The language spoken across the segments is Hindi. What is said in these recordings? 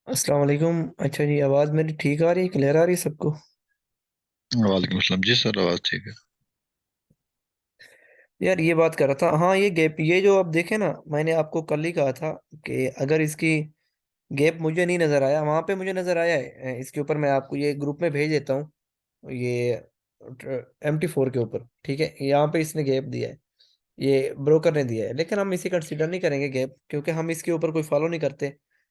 अस्सलाम वालेकुम। अच्छा जी, आवाज़ मेरी ठीक आ रही है, क्लियर आ रही है सबको? वालेकुम अस्सलाम जी सर, आवाज ठीक है। यार ये बात कर रहा था, हाँ ये गैप, ये जो आप देखे ना, मैंने आपको कल ही कहा था कि अगर इसकी गैप मुझे नहीं नज़र आया, वहां पे मुझे नज़र आया है। इसके ऊपर मैं आपको ये ग्रुप में भेज देता हूँ। ये MT4 के ऊपर, ठीक है, यहाँ पे इसने गैप दिया है, ये ब्रोकर ने दिया है, लेकिन हम इसे कंसीडर नहीं करेंगे गैप, क्योंकि हम इसके ऊपर कोई फॉलो नहीं करते।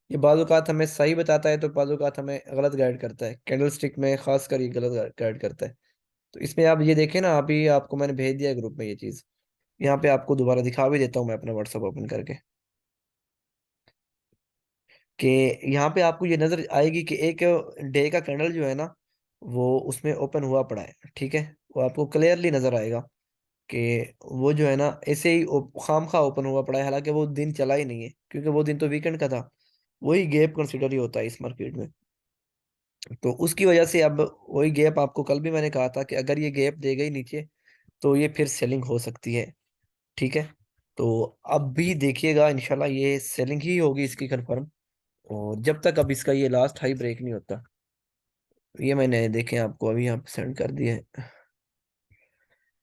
ये बाज़-औक़ात हमें सही बताता है तो बाज़-औक़ात हमें गलत गाइड करता है, कैंडल स्टिक में खासकर ये गलत गाइड करता है। तो इसमें आप ये देखें ना, अभी आपको मैंने भेज दिया है ग्रुप में ये चीज़। यहाँ पे आपको दोबारा दिखा भी देता हूँ मैं अपना व्हाट्सएप ओपन करके, कि यहाँ पे आपको ये नज़र आएगी कि एक डे का कैंडल जो है ना, वो उसमें ओपन हुआ पड़ा है, ठीक है? वो आपको क्लियरली नज़र आएगा कि वो जो है ना, ऐसे ही खामखा ओपन हुआ पड़ा है, हालाँकि वो दिन चला ही नहीं है, क्योंकि वो दिन तो वीकेंड का था। वही गैप कंसीडर ही होता है इस मार्केट में। तो उसकी वजह से अब वही गैप, आपको कल भी मैंने कहा था कि अगर ये गैप दे गई नीचे, तो ये फिर सेलिंग हो सकती है। ठीक है? तो अब भी देखिएगा, इंशाल्लाह ये सेलिंग ही होगी इसकी कंफर्म, और जब तक अब इसका ये लास्ट हाई ब्रेक नहीं होता। ये मैंने देखे आपको अभी यहाँ पे सेंड कर दिए हैं।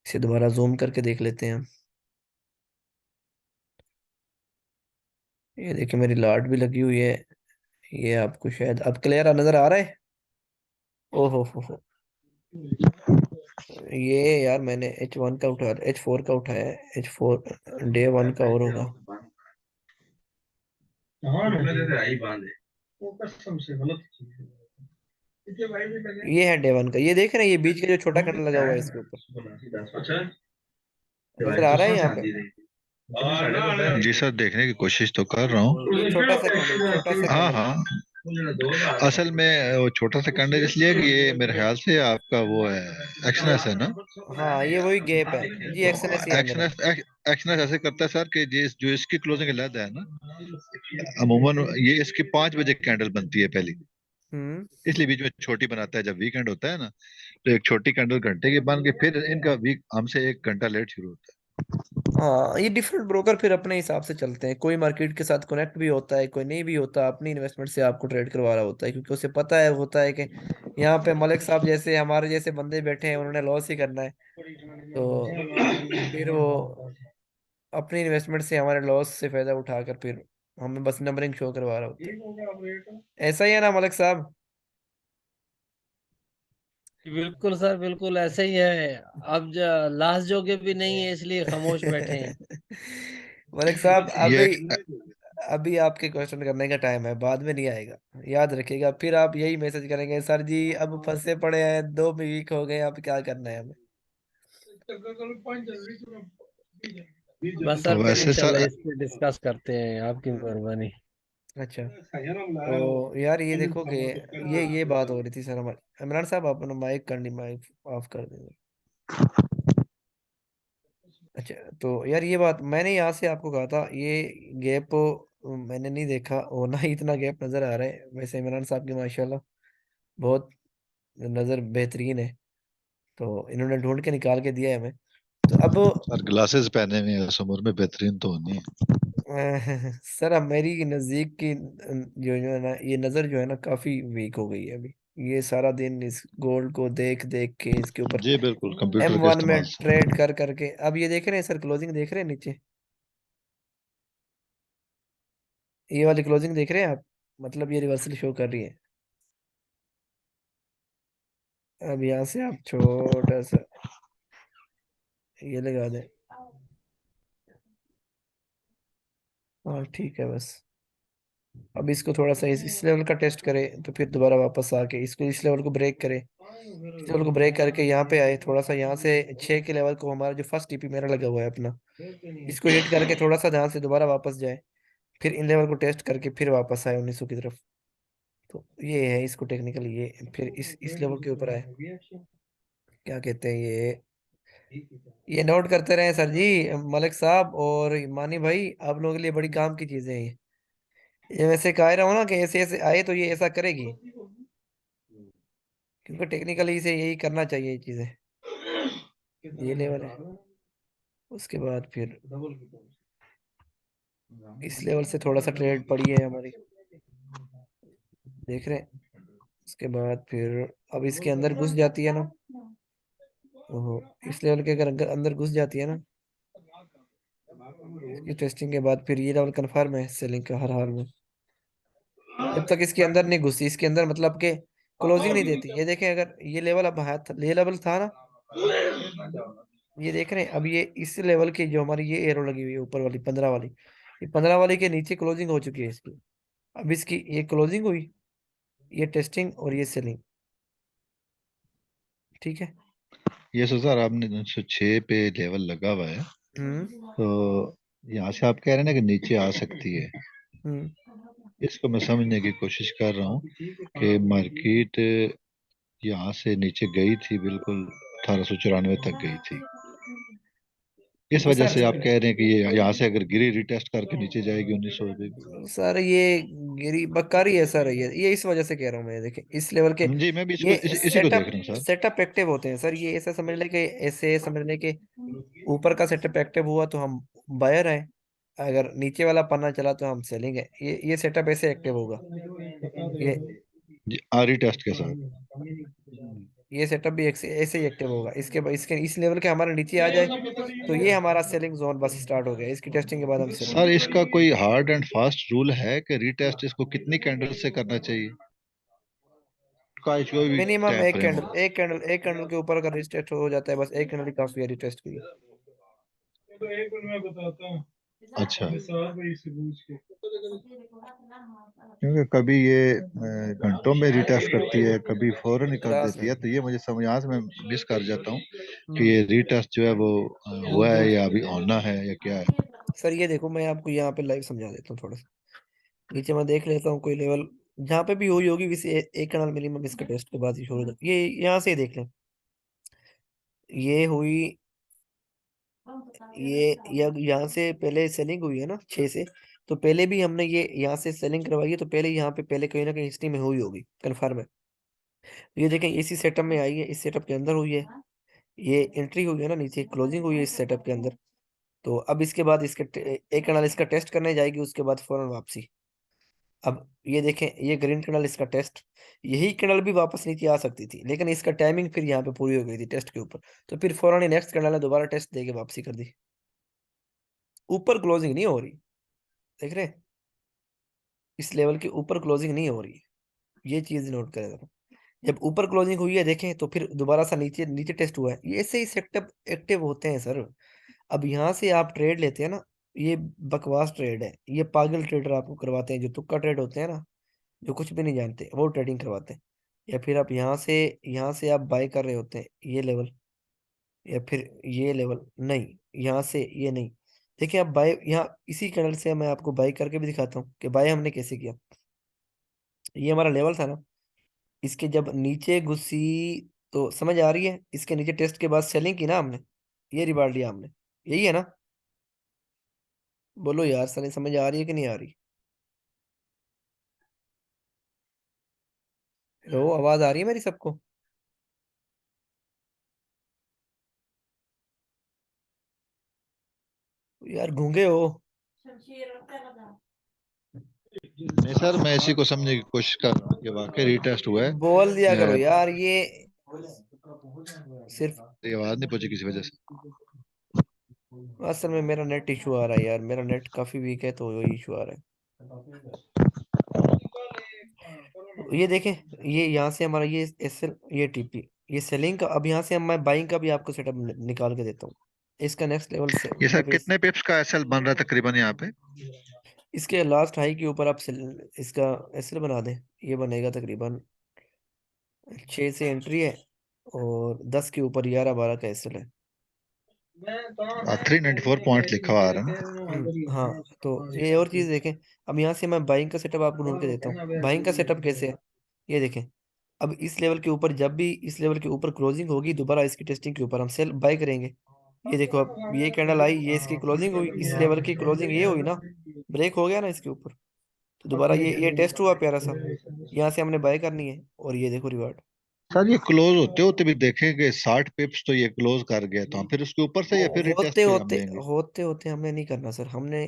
इसे दोबारा ज़ूम करके देख लेते हैं हम। ये देखिए, मेरी लाट भी लगी हुई है। ये आपको शायद अब क्लियर नज़र आ रहा है? ओहो हो! ये यार मैंने H1 का उठा H4 का उठाया है। H4 डे 1 का और होगा। ये है डे 1 का। ये देख रहे हैं, ये बीच का जो छोटा कैंडल लगा हुआ है इसके ऊपर। नज़र आ रहा है यहाँ पे? जी सर, देखने की कोशिश तो कर रहा हूँ। ये छोटा सा हाँ कैंडल। हाँ। असल में वो छोटा सा कैंडल इसलिए कि ये मेरे ख्याल से आपका वो है, एक्सनेस है ना। हाँ, ये वही गैप है जी, एक्सएनएस ही है मेरा। एक्सनेस एक्सनेस ऐसे करता है सर कि जो इसकी क्लोजिंग अलग है ना, अमूमन ये इसकी 5 बजे कैंडल बनती है पहली, हम्म। इसलिए बीच में छोटी बनाता है जब वीकेंड होता है ना। तो एक छोटी कैंडल घंटे की बन के फिर इनका वीक हमसे 1 घंटा लेट शुरू होता हाँ, ये डिफरेंट ब्रोकर फिर अपने हिसाब से चलते हैं, कोई मार्केट के साथ कनेक्ट भी होता है, कोई नहीं भी होता, अपनी इन्वेस्टमेंट से आपको ट्रेड करवा रहा होता है, क्योंकि उसे पता है होता है कि यहाँ पे मलिक साहब जैसे हमारे जैसे बंदे बैठे हैं, उन्होंने लॉस ही करना है। तो फिर वो अपनी इन्वेस्टमेंट से हमारे लॉस से फायदा उठाकर फिर हमें बस नंबरिंग शो करवा रहा होता है। ऐसा ही है ना मलिक साहब? बिल्कुल सर, बिल्कुल ऐसे ही है। अब लास्ट जोगे भी नहीं है, इसलिए खामोश बैठे हैं। मलिक साहब, है। ये अभी अभी आपके क्वेश्चन करने का टाइम है, बाद में नहीं आएगा। याद रखिएगा, फिर आप यही मैसेज करेंगे, सर जी अब फंसे पड़े हैं, 2 वीक हो गए, अब क्या करना है हमें? बस तो सर, फिर वैसे इंशाल्लाह सर, इस पे डिस्कस करते हैं, आपकी मेहरबानी। अच्छा, तो यार ये देखो कि ये बात हो रही थी सर हमारी। इमरान साहब, आप अपना माइक करनी, माइक ऑफ कर देंगे। अच्छा, तो यार ये बात मैंने यहाँ से आपको कहा था, ये गैप मैंने नहीं देखा, और ना ही इतना गैप नजर आ रहा है। वैसे इमरान साहब की माशाल्लाह बहुत नजर बेहतरीन है, तो इन्होंने ढूंढ के निकाल के दिया है हमें। तो अब सर ग्लासेस पहने हुए हैं, इस उम्र में बेहतरीन तो होनी है। सर, अब मेरी नजदीक की जो है ना, ये नजर जो है ना, काफी वीक हो गई है अभी। ये सारा दिन इस गोल्ड को देख देख के, इसके ऊपर जी बिल्कुल, कंप्यूटर के M1 में इस्तेमाल से। ट्रेड कर करके, अब ये देख रहे हैं सर, क्लोजिंग देख रहे हैं नीचे? ये वाली क्लोजिंग देख रहे हैं आप? मतलब ये रिवर्सल शो कर रही है। अब यहाँ से आप छोटा सा ये लगा दें। हाँ ठीक है, बस अब इसको थोड़ा सा इस लेवल का टेस्ट करें, तो फिर दोबारा वापस आके इसको, इस लेवल को ब्रेक करें। इस लेवल को ब्रेक करके यहाँ पे आए, थोड़ा सा यहाँ से 6 के लेवल को, हमारा जो फर्स्ट टीपी मेरा लगा हुआ है अपना, इसको हिट करके थोड़ा सा ध्यान से दोबारा वापस जाए, फिर इन लेवल को टेस्ट करके फिर वापस आए 1900 की तरफ। तो ये है इसको टेक्निकली, ये फिर इस लेवल के ऊपर आए, क्या कहते हैं ये नोट करते रहे सर जी, मलिक साहब और मानी भाई, आप लोगों के लिए बड़ी काम की चीजें हैं ये वैसे कह रहा हूँ ना कि ऐसे ऐसे आए तो ये ऐसा करेगी, क्योंकि टेक्निकली इसे यही करना चाहिए ये चीजें। ये लेवल है, उसके बाद फिर इस लेवल से थोड़ा सा ट्रेड पड़ी है हमारी। देख रहे हैं। उसके बाद फिर अब इसके अंदर घुस जाती है ना, ओहो, इस लेवल के अगर अंदर घुस जाती है ना, इसकी टेस्टिंग के बाद फिर ये लेवल कंफर्म है सेलिंग का हर हाल में। जब तक इसके अंदर नहीं घुसी, इसके अंदर मतलब के क्लोजिंग नहीं देती। ये देखें, अगर ये लेवल अब है, ये लेवल था ना, ये देख रहे हैं, अब ये इस लेवल की जो हमारी ये एरो लगी हुई है ऊपर वाली 15 वाली, ये 15 वाली के नीचे क्लोजिंग हो चुकी है इसकी। अब इसकी ये क्लोजिंग हुई, ये टेस्टिंग और ये सेलिंग, ठीक है। ये सो सर आपने 906 पे लेवल लगा हुआ है, हम्म। तो यहाँ से आप कह रहे हैं ना कि नीचे आ सकती है। हम्म। इसको मैं समझने की कोशिश कर रहा हूँ कि मार्केट यहाँ से नीचे गई थी, बिल्कुल 1894 तक गई थी। इस देखो वजह सर, से आप कह रहे हैं कि ये यहाँ से अगर गिरी रिटेस्ट करके नीचे जाएगी 1900 पे। सर ये गिरी बकारी है सर, ये इस वजह से कह रहा हूँ मैं। देखें इस लेवल के जी, मैं भी इसको ये इसी को देख सेटअप रहा हूँ सर। सेटअप एक्टिव होते हैं सर। ये ऐसा समझ ले कि ऐसे समझ ले कि ऊपर का सेटअप एक्टिव हुआ तो हम बायर है, अगर नीचे वाला पन्ना चला तो हम सेलिंग है। ये सेटअप ऐसे एक्टिव होगा। ये जी, रिटेस्ट के साथ। ये सेटअप भी ऐसे ही एक्टिव होगा। इसके इस लेवल के हमारे नीचे आ जाए तो ये हमारा सेलिंग जोन बस स्टार्ट हो गया। इसकी टेस्टिंग के बाद हम सेलिंग। सर इसका कोई हार्ड एंड फास्ट रूल है कि रिटेस्ट इसको कितनी कैंडल से करना चाहिए? का कोई भी मिनिमम टाइम फ्रेम हो? एक कैंडल के ऊपर अगर रिटेस्ट हो जाता है, बस एक कैंडल ही काफी है रिटेस्ट के लिए। अच्छा, क्योंकि कभी ये घंटों में रिटेस्ट करती है, कभी फौरन ही कर पचास देती है, मिनट तो ये मुझे समझ, यहाँ से मैं मिस कर जाता हूँ कि हम्म। ये रिटेस्ट जो है वो हुआ है या अभी होना है या क्या है। सर ये देखो, मैं आपको यहाँ पे लाइव समझा देता हूँ थोड़ा सा। नीचे मैं देख लेता हूँ कोई लेवल जहाँ पे भी हुई होगी, वैसे एक कैंडल मिनिमम इसका टेस्ट के बाद ही शुरू हो जाए। ये यहाँ से ही देख लें, ये हुई, ये यहाँ से पहले सेलिंग हुई है ना 6 से, तो पहले भी हमने ये यहाँ से सेलिंग करवाई है, तो पहले यहाँ पे पहले कहीं ना कहीं हिस्ट्री में हुई होगी, कन्फर्म है। ये देखें, इसी सेटअप में आई है, इस सेटअप के अंदर हुई है, ये एंट्री हुई है ना, नीचे क्लोजिंग हुई है इस सेटअप के अंदर। तो अब इसके बाद एक कैंडल इसका टेस्ट करने जाएगी, उसके बाद फौरन वापसी। अब ये देखें, ये ग्रीन कैंडल इसका टेस्ट, यही कैंडल भी वापस नीचे आ सकती थी, लेकिन इसका टाइमिंग फिर यहाँ पे पूरी हो गई थी टेस्ट के ऊपर, तो फिर फौरन ही नेक्स्ट कैंडल ने दोबारा टेस्ट देके वापसी कर दी। ऊपर क्लोजिंग नहीं हो रही, देख रहे हैं, इस लेवल के ऊपर क्लोजिंग नहीं हो रही। ये चीज नोट करें जरा। जब ऊपर क्लोजिंग हुई है देखें, तो फिर दोबारा सा नीचे नीचे टेस्ट हुआ है। ये ऐसे ही सेक्टर एक्टिव होते हैं सर। अब यहाँ से आप ट्रेड लेते हैं ना, ये बकवास ट्रेड है, ये पागल ट्रेडर आपको करवाते हैं, जो तुक्का ट्रेड होते हैं ना, जो कुछ भी नहीं जानते, वो ट्रेडिंग करवाते हैं। या फिर आप यहाँ से आप बाय कर रहे होते हैं ये लेवल, या फिर ये लेवल नहीं, यहाँ से ये नहीं। देखिए आप बाय, यहाँ इसी कैंडल से मैं आपको बाय करके भी दिखाता हूँ कि बाय हमने कैसे किया। ये हमारा लेवल था ना, इसके जब नीचे घुसी, तो समझ आ रही है, इसके नीचे टेस्ट के बाद सेलिंग की ना हमने, ये रिवार्ड लिया हमने, यही है ना। बोलो यार, सर समझ आ रही है कि नहीं आ रही? हेलो, आवाज आ रही है मेरी सबको? यार गूंगे हो? नहीं सर, मैं इसी को समझने की कोशिश कर रहा हूँ कि वाकई रिटेस्ट हुआ है। बोल दिया करो यार, ये सिर्फ, ये आवाज नहीं पहुंची किसी वजह से। असल में मेरा नेट इशू आ रहा है यार, मेरा नेट काफी वीक है, तो वही इशू आ रहा है। ये देखें, ये यहाँ से हमारा ये एसएल, ये टीपी, ये सेलिंग का। अब यहाँ से हम मैं बाइंग का भी आपको सेटअप निकाल के देता हूँ। इसका नेक्स्ट लेवल से ये सर मतलब कितने पिप्स का एसएल बन रहा है तकरीबन यहाँ पे? इसके लास्ट हाई के ऊपर आप इसका एसएल बना दें, ये बनेगा तकरीबन 6 से एंट्री है, और 10 के ऊपर 11-12 का एसएल है। 394 पॉइंट लिखा हुआ आ रहा है ना? हाँ, तो ये और चीज देखें। अब यहाँ से मैं बाइंग का सेटअप आपको ढूंढ के देता हूँ। बाइंग का सेटअप कैसे है, ये देखें। अब इस लेवल के ऊपर, जब भी इस लेवल के ऊपर क्लोजिंग होगी, दोबारा इसकी टेस्टिंग के ऊपर हम सेल बाय करेंगे। ये देखो, अब ये कैंडल आई, ये इसकी क्लोजिंग हुई, इस लेवल की क्लोजिंग ये हुई ना, ब्रेक हो गया ना इसके ऊपर, तो दोबारा ये टेस्ट हुआ प्यारा सा, यहाँ से हमने बाय करनी है, और ये देखो रिवार्ड। सर ये क्लोज होते होते भी देखेंगे 60 पिप्स तो ये क्लोज कर गया, तो हम फिर उसके ऊपर से या फिर होते रिटेस्ट पे हम होते लेंगे? होते होते हमने नहीं करना सर, हमने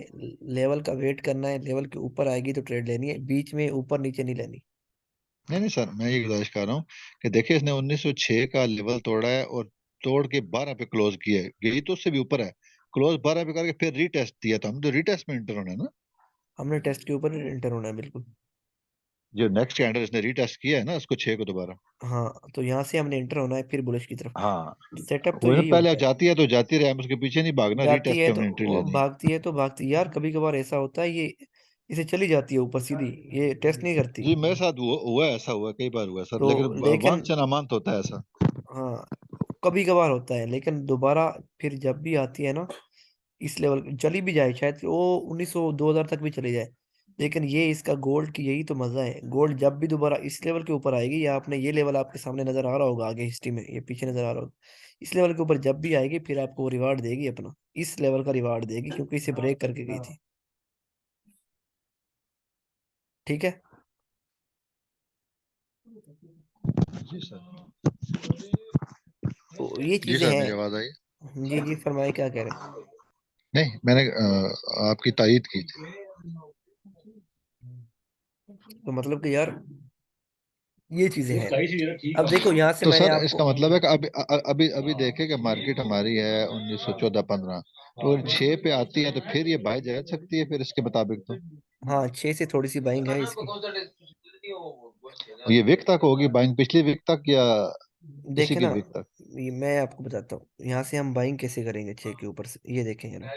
लेवल का वेट करना है। लेवल के ऊपर आएगी तो ट्रेड लेनी है, बीच में ऊपर नीचे नहीं लेनी। नहीं नहीं सर, मैं ये गुजारिश कर रहा हूँ कि देखिए इसने 1906 का लेवल तोड़ा है और तोड़ के 12 पे क्लोज किया है, यही तो उससे भी ऊपर है। क्लोज 12 पे करके फिर रीटेस्ट दिया, तो हम तो रीटेस्ट में इंटर होना है ना। हमने टेस्ट के ऊपर इंटर होना है बिल्कुल। जो नेक्स्ट कैंडल इसने रीटेस्ट किया है ना उसको 6 को दोबारा। हाँ, तो यहाँ से हमने इंटर होना है फिर बुलिश की तरफ। हाँ, सेटअप तो वो ना यही पहले होता है। जाती है तो जाती रहे, हम उसके पीछे नहीं भागना, जाती रीटेस्ट है पे तो हमने एंट्री वो लेनी है। भागती है तो भागती है यार, कभी कभार ऐसा होता है ये इसे चली जाती है ऊपर सीधी, ये टेस्ट नहीं करती। जी मेरे साथ हुआ है, ऐसा हुआ है, कई बार हुआ है सर, तो लेकिन लेकिन वांछना मांत होता है ऐसा। हाँ, कभी कभार होता है, लेकिन दोबारा फिर जब भी आती है ना, इस लेवल चली भी जाए, शायद वो 1900 2000 तक भी चली जाए, लेकिन ये इसका गोल्ड की यही तो मजा है। गोल्ड जब भी दोबारा इस लेवल के ऊपर आएगी, या आपने ये लेवल आपके सामने नजर आ रहा होगा आगे हिस्ट्री में, ये पीछे नजर आ रहा होगा, इस लेवल के ऊपर जब भी आएगी फिर आपको रिवार्ड देगी अपना, इस लेवल का रिवार्ड देगी, क्योंकि इसे ब्रेक करके गई थी। ठीक है। जी सर। तो ये जी चीजें सर, मेरी आवाज आई? हैं। जी जी, फरमाए क्या कह रहे हैं। नहीं, मैंने आपकी तायीद की थी। तो मतलब कि यार ये चीजें हैं। अब देखो यहाँ से तो मैंने सर आपको, इसका मतलब है कि अभी अभी अभी देखे कि मार्केट हमारी है 1914-15, तो अगर 6 पे आती है तो फिर ये बाई जा सकती है फिर इसके मुताबिक तो। हाँ 6 से थोड़ी सी बाइंग है इसकी। ये विक तक होगी बाइंग, पिछली विक तक या इसी देखे की ना, विक तक? ये मैं आपको बताता हूँ यहाँ से हम बाइंग कैसे करेंगे 6 के ऊपर से, ये देखें जरा।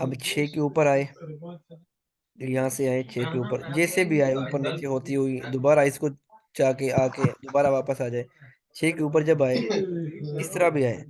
अब 6 के ऊपर आए, यहाँ से आए 6 के ऊपर, जैसे भी आए ऊपर नीचे होती हुई दोबारा इसको जाके आके दोबारा वापस आ जाए, 6 के ऊपर जब आए, इस तरह भी आए,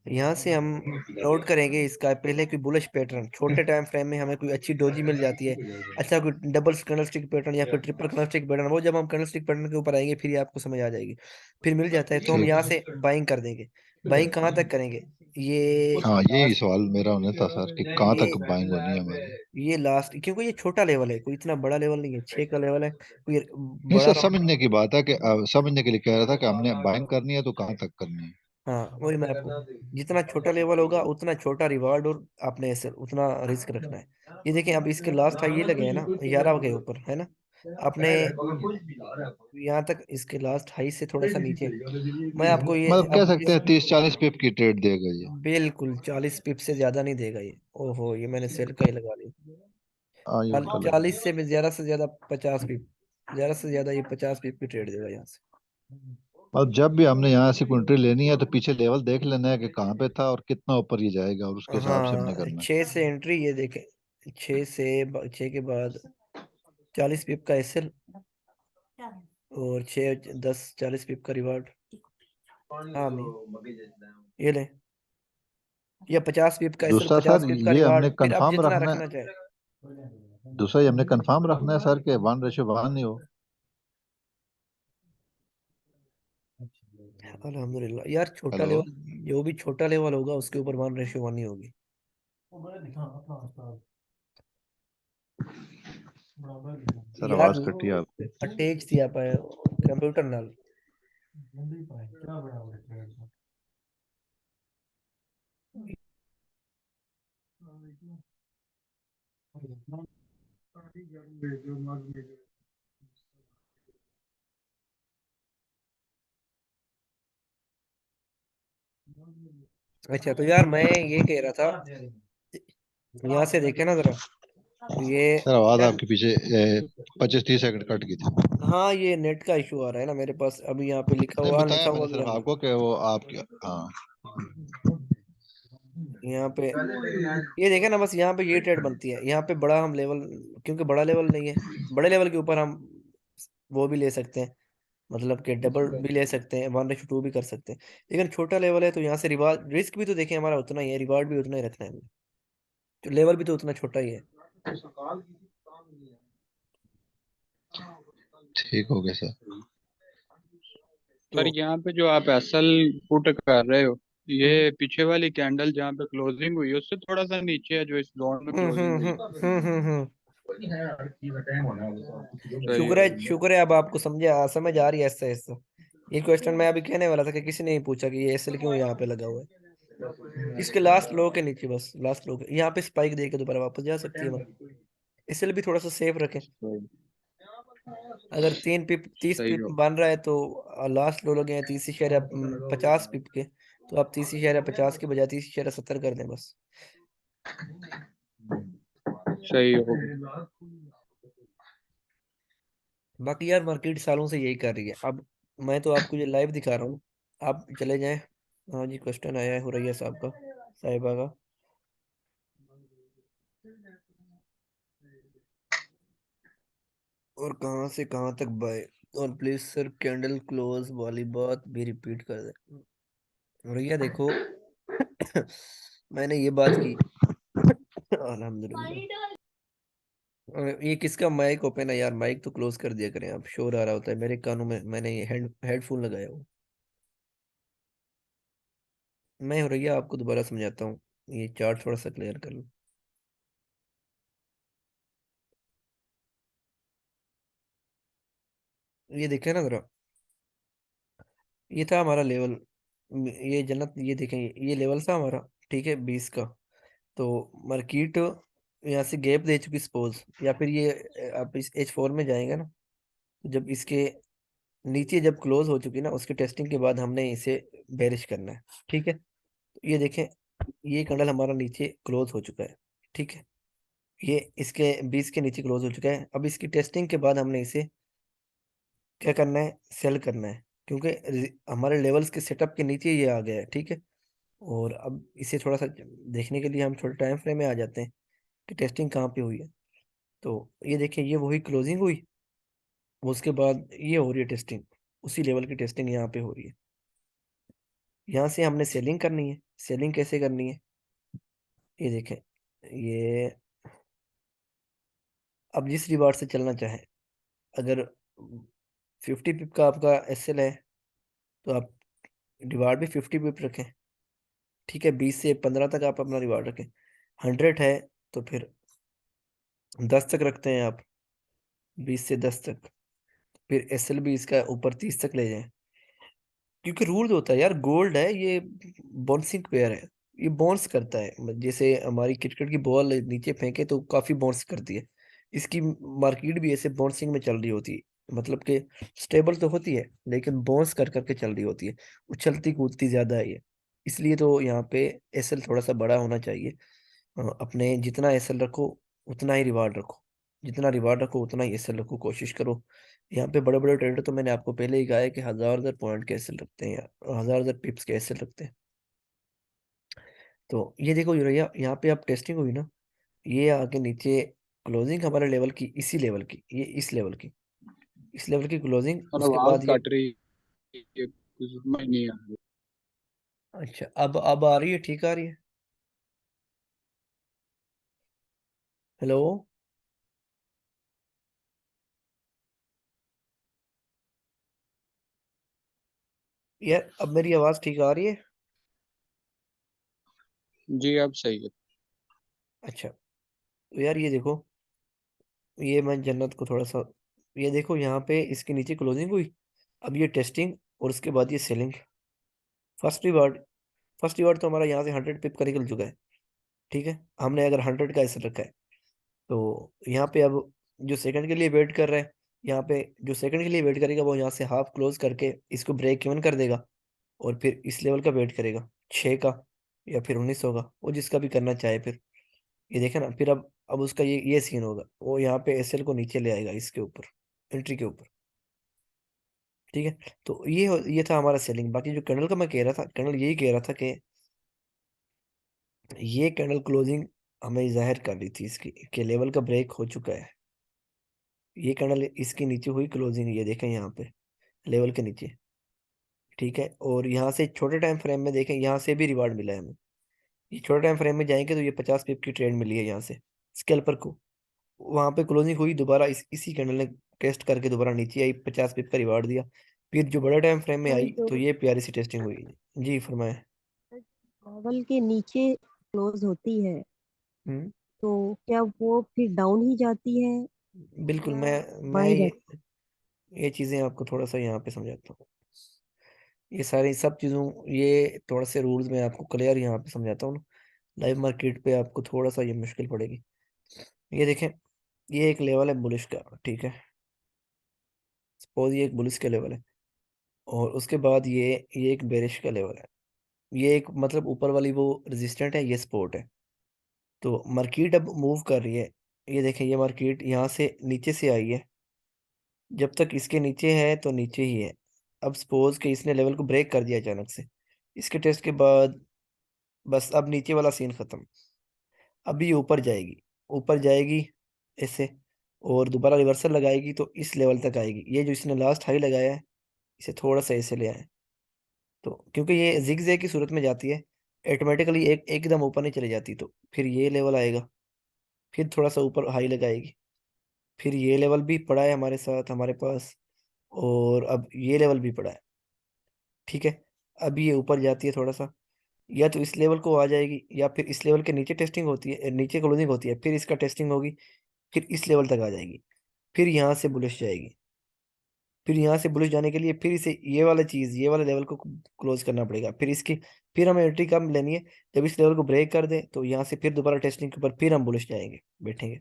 यहाँ से हम नोट करेंगे इसका पहले कोई बुलिश पैटर्न, छोटे टाइम फ्रेम में हमें कोई अच्छी डोजी मिल जाती है, अच्छा कोई डबल कैंडलस्टिक पैटर्न या फिर ट्रिपल कैंडलस्टिक पैटर्न, वो जब हम कैंडलस्टिक पैटर्न के ऊपर आएंगे फिर ये आपको समझ आ जाएगी। फिर मिल जाता है तो हम ठीक। यहाँ से बाइंग कर देंगे। बाइंग कहाँ तक करेंगे, ये हाँ, यही लास्ट, सवाल मेरा होने था सर कि कहाँ ये तक बाइंग होनी है हमारी। ये लास्ट, क्योंकि ये छोटा लेवल है, कोई इतना बड़ा लेवल नहीं है, 6 का लेवल है, कोई नहीं बड़ा सर, राउंड। समझने की बात है कि समझने के लिए कह रहा था कि हमने बाइंग करनी है तो कहाँ तक करनी है। हाँ वही मैं आपको, जितना छोटा लेवल होगा उतना छोटा रिवार्ड, और आपने ऐसे उतना रिस्क रखना है। ये देखें, अब इसके लास्ट हाई ये लगे हैं ना 11 के ऊपर है ना, आपने यहाँ तक इसके लास्ट हाई से थोड़ा सा नीचे, मैं आपको ये मतलब कह अब सकते इस, हैं 30-40 पिप की ट्रेड देगा ये। बिल्कुल 40 पिप से ज्यादा नहीं देगा ये। ओहो, ये मैंने सेल का ही लगा लिया। हाँ, ये उल्टा लग 40 गया। से भी ज्यादा 50 पिप, ज्यादा से ज्यादा ये 50 पिप की ट्रेड देगा यहाँ से। और जब भी हमने यहाँ से एंट्री लेनी है तो पीछे लेवल देख लेना है कि कहाँ पे था और कितना ऊपर ये जाएगा, और उसके हिसाब से हमने हाँ करना 6 से एंट्री, ये देखें, 6 के बाद 40 पिप का एसएल, और 6 10 40 पिप का रिवार्ड। हाँ नहीं, ये ले, या 50 पिप का है। एसएल दूसरा 50 सर, पिप का ये रिवार्ड, हमने फिर अब कंफर्म जितना रखना रखना है। चाहे। दूसरा ये हमने कंफर्म रखना है सर कि 1:1 ही हो। अल्हम्दुलिल्लाह यार, छोटा हेलो। लेवल, जो भी छोटा लेवल होगा उसके ऊपर 1:1 ही होगी। सर यार आवाज कटी आपकी। अटैच थी आप कंप्यूटर नाल। अच्छा तो यार मैं ये कह रहा था, यहाँ से देखे ना जरा, ये सर आवाज यार, आपके पीछे 25-30 सेकंड कट गई थी। हाँ ये नेट का इशू आ रहा है ना मेरे पास, अभी यहाँ पे नहीं, बताया लिखा मैंने हुआ भी सिर्फ आ रहा आपको कि वो आपके। हाँ। है यहाँ पे। ये देखे ना, बस यहाँ पे ये ट्रेड बनती है, यहाँ पे बड़ा हम लेवल, क्योंकि बड़ा लेवल नहीं है, बड़े लेवल के ऊपर हम वो भी ले सकते हैं, मतलब कि डबल भी ले सकते हैं, 1:2 भी कर सकते हैं, लेकिन छोटा लेवल है तो यहाँ से रिवार्ड रिस्क भी तो देखें हमारा उतना ही है, रिवार्ड भी उतना ही रखना है हमें, तो लेवल भी तो उतना छोटा ही है। ठीक हो गया सर। तो सर यहाँ पे जो आप एसल पुट कर रहे हो, ये पीछे वाली कैंडल जहाँ पे क्लोजिंग हुई है उससे थोड़ा सा नीचे है जो इस जोन में क्लोजिंग हुई है। सही शुक्र हो है, गया। शुक्र है, अब आपको समझ आ रही है ऐसा ऐसा। ये क्वेश्चन मैं अभी कहने वाला था कि किसी ने नहीं पूछा कि ये एसएल क्यों यहाँ पे लगा हुआ है, इसके लास्ट लो के नीचे, बस लास्ट लो के यहाँ पे स्पाइक दे के दोबारा वापस जा सकती है, मतलब इसलिए भी थोड़ा सा सेफ रखें। सही। अगर 30 सही पिप हो। बन रहा है तो लास्ट लो लगे हैं 30 50 पिप के, तो आप 30 50 के बजाय 30 70 कर दें बस। सही हो। बाकी यार मार्केट सालों से यही कर रही है। अब मैं तो आपको ये लाइव दिखा रहा हूँ, आप चले जाएं। हाँ जी, क्वेश्चन आया है हुरैया साहब का, साहिबा का। और कहाँ से कहाँ तक बाय, और प्लीज सर कैंडल क्लोज वाली बात भी रिपीट कर दें। हुरैया देखो मैंने ये बात की अल्हम्दुलिल्लाह। ये किसका माइक ओपन है यार? माइक तो क्लोज कर दिया करें आप, शोर आ रहा होता है मेरे कानों में, मैंने ये हेडफोन लगाया हुआ। मैं हो रही है आपको दोबारा समझाता हूँ, ये चार्ट थोड़ा सा क्लियर कर लूँ। ये देखें ना जरा, ये था हमारा लेवल, ये जन्नत, ये देखें ये लेवल था हमारा, ठीक है 20 का। तो मार्केट यहाँ से गैप दे चुकी सपोज, या फिर ये आप इस H4 में जाएंगे ना, तो जब इसके नीचे जब क्लोज हो चुकी ना, उसके टेस्टिंग के बाद हमने इसे बेरिश करना है, ठीक है। तो ये देखें, ये कैंडल हमारा नीचे क्लोज हो चुका है, ठीक है। ये इसके 20 के नीचे क्लोज हो चुका है। अब इसकी टेस्टिंग के बाद हमने इसे क्या करना है, सेल करना है, क्योंकि हमारे लेवल्स के सेटअप के नीचे ये आ गया है, ठीक है। और अब इसे थोड़ा सा देखने के लिए हम थोड़ा टाइम फ्रेम में आ जाते हैं कि टेस्टिंग कहाँ पे हुई है। तो ये देखिए, ये वही क्लोजिंग हुई, उसके बाद ये हो रही है टेस्टिंग, उसी लेवल की टेस्टिंग यहाँ पे हो रही है। यहाँ से हमने सेलिंग करनी है। सेलिंग कैसे करनी है, ये देखें, ये अब जिस रिवार्ड से चलना चाहे, अगर 50 पिप का आपका SL है, तो आप रिवार्ड भी 50 पिप रखें, ठीक है। 20 से 15 तक आप अपना रिवार्ड रखें। 100 है तो फिर 10 तक रखते हैं आप, 20 से 10 तक। फिर SL भी इसका ऊपर 30 तक ले जाएं, क्योंकि रूल होता है यार, गोल्ड है ये, बाउंसिंग पेयर है, ये बाउंस करता है। जैसे हमारी क्रिकेट की बॉल नीचे फेंके तो काफी बाउंस करती है, इसकी मार्केट भी ऐसे बाउंसिंग में चल रही होती है, मतलब कि स्टेबल तो होती है लेकिन बाउंस कर करके चल रही होती है, उछलती कूदती ज्यादा है ये। इसलिए तो यहाँ पे SL थोड़ा सा बड़ा होना चाहिए। अपने जितना SL रखो उतना ही रिवार्ड रखो, जितना रिवार्ड रखो उतना ही SL रखो, कोशिश करो। यहाँ पे बड़े बड़े ट्रेडर तो मैंने आपको पहले ही कहा है कि हजार पॉइंट के SL रखते हैं यार, हजार पिप्स के SL रखते हैं। तो ये देखो भैया, यहाँ पे आप टेस्टिंग हुई ना, ये आके नीचे क्लोजिंग हमारे लेवल की, इसी लेवल की, ये इस लेवल की, इस लेवल की क्लोजिंग, और उसके आवाज बाद ये। कट रही है, कुछ समझ नहीं आ रही। अच्छा, अब आ रही है, ठीक आ रही है। हेलो, यार अब मेरी आवाज ठीक आ रही है? जी अब सही है। अच्छा, तो यार ये देखो, ये मैं जन्नत को थोड़ा सा, ये देखो यहाँ पे इसके नीचे क्लोजिंग हुई, अब ये टेस्टिंग, और उसके बाद ये selling. First reward, first reward तो हमारा यहाँ से 100 पिप का निकल चुका है, ठीक है। हमने अगर 100 का ऐसे रखा है, तो यहाँ पे अब जो सेकंड के लिए वेट कर रहा है, यहाँ पे जो सेकंड के लिए वेट करेगा वो यहाँ से हाफ क्लोज करके इसको ब्रेक इवन कर देगा, और फिर इस लेवल का वेट करेगा, 6 का या फिर 1900 का, वो जिसका भी करना चाहे। फिर ये देखे ना, फिर अब उसका ये सीन होगा, वो यहाँ पे SL को नीचे ले आएगा इसके ऊपर, एंट्री के ऊपर, ठीक है। तो ये था हमारा सेलिंग। बाकी जो कैंडल का मैं कह रहा था, कैंडल यही कह रहा था कि ये कैंडल क्लोजिंग हमें जाहिर कर रही थी इसकी कि लेवल का ब्रेक हो चुका है। ये कैंडल इसके नीचे हुई क्लोजिंग, ये देखें यहाँ पे लेवल के नीचे, ठीक है। और यहाँ से छोटे टाइम फ्रेम में देखें, यहाँ से भी रिवार्ड मिला है हमें। ये छोटे टाइम फ्रेम में जाएंगे तो ये 50 पिप की ट्रेड मिली है यहाँ से स्कैल्पर को। वहां पे क्लोजिंग हुई दोबारा, इसी कैंडल ने टेस्ट करके दोबारा नीचे आई, 50 पिप का रिवार्ड दिया। फिर जो बड़ा टाइम फ्रेम में सर आई जो तो ये प्यारी सी टेस्टिंग हुई। जी फरमाए। लेवल के नीचे क्लोज होती है हम्म, तो क्या वो फिर डाउन ही जाती है बिल्कुल। या मैं बाय जाती ये चीजें आपको थोड़ा सा यहाँ पे समझाता हूँ। ये सारी सब चीजों, ये थोड़ा से रूल्स में आपको क्लियर यहाँ पे समझाता हूँ ना, लाइव मार्केट पे आपको थोड़ा सा ये मुश्किल पड़ेगी। ये देखें, ये एक लेवल है बुलिश का, ठीक है। सपोज ये एक बुलिश का लेवल है, और उसके बाद ये एक बेरिश का लेवल है। ये एक मतलब ऊपर वाली वो रेजिस्टेंट है, ये सपोर्ट है। तो मार्केट अब मूव कर रही है। ये देखें, ये मार्केट यहाँ से नीचे से आई है, जब तक इसके नीचे है तो नीचे ही है। अब सपोज कि इसने लेवल को ब्रेक कर दिया अचानक से, इसके टेस्ट के बाद बस अब नीचे वाला सीन खत्म। अब ये ऊपर जाएगी, ऊपर जाएगी ऐसे, और दोबारा रिवर्सल लगाएगी तो इस लेवल तक आएगी। ये जो इसने लास्ट हाई लगाया है, इसे थोड़ा सा ऐसे ले आए, तो क्योंकि ये जिगजैग की सूरत में जाती है, ऑटोमेटिकली एकदम ऊपर नहीं चली जाती, तो फिर ये लेवल आएगा, फिर थोड़ा सा ऊपर हाई लगाएगी, फिर ये लेवल भी पड़ा है हमारे साथ हमारे पास, और अब ये लेवल भी पड़ा है। ठीक है, अब ये ऊपर जाती है थोड़ा सा, या तो इस लेवल को आ जाएगी, या फिर इस लेवल के नीचे टेस्टिंग होती है, नीचे क्लोजिंग होती है, फिर इसका टेस्टिंग होगी, फिर इस लेवल तक आ जाएगी, फिर यहाँ से बुलिश जाएगी। फिर यहाँ से बुलिश जाने के लिए फिर इसे ये वाला लेवल को क्लोज करना पड़ेगा। फिर इसकी फिर हमें एंट्री कब लेनी है, जब इस लेवल को ब्रेक कर दे तो यहाँ से फिर दोबारा टेस्टिंग के ऊपर फिर हम बुलिश जाएंगे, बैठेंगे।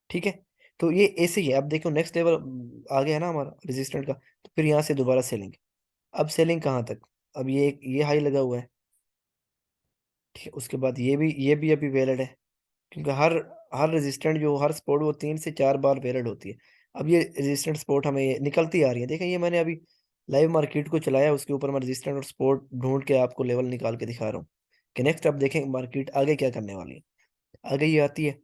ठीक है, तो ये ऐसे ही है। अब देखो नेक्स्ट लेवल आ गया है ना हमारा रेजिस्टेंट का, तो फिर यहाँ से दोबारा सेलिंग। अब सेलिंग कहाँ तक, अब ये हाई लगा हुआ है। ठीक है, उसके बाद ये भी अभी वैलिड है, क्योंकि हर हर रेजिस्टेंट जो हर सपोर्ट वो 3 से 4 बार वैलिड होती है। अब ये रेजिस्टेंट सपोर्ट हमें निकलती आ रही है। देखें, ये मैंने अभी लाइव मार्केट को चलाया, उसके ऊपर मैं रेजिस्टेंट और सपोर्ट ढूंढ के आपको लेवल निकाल के दिखा रहा हूँ कि नेक्स्ट अब देखें मार्केट आगे क्या करने वाली है। आगे ये आती है,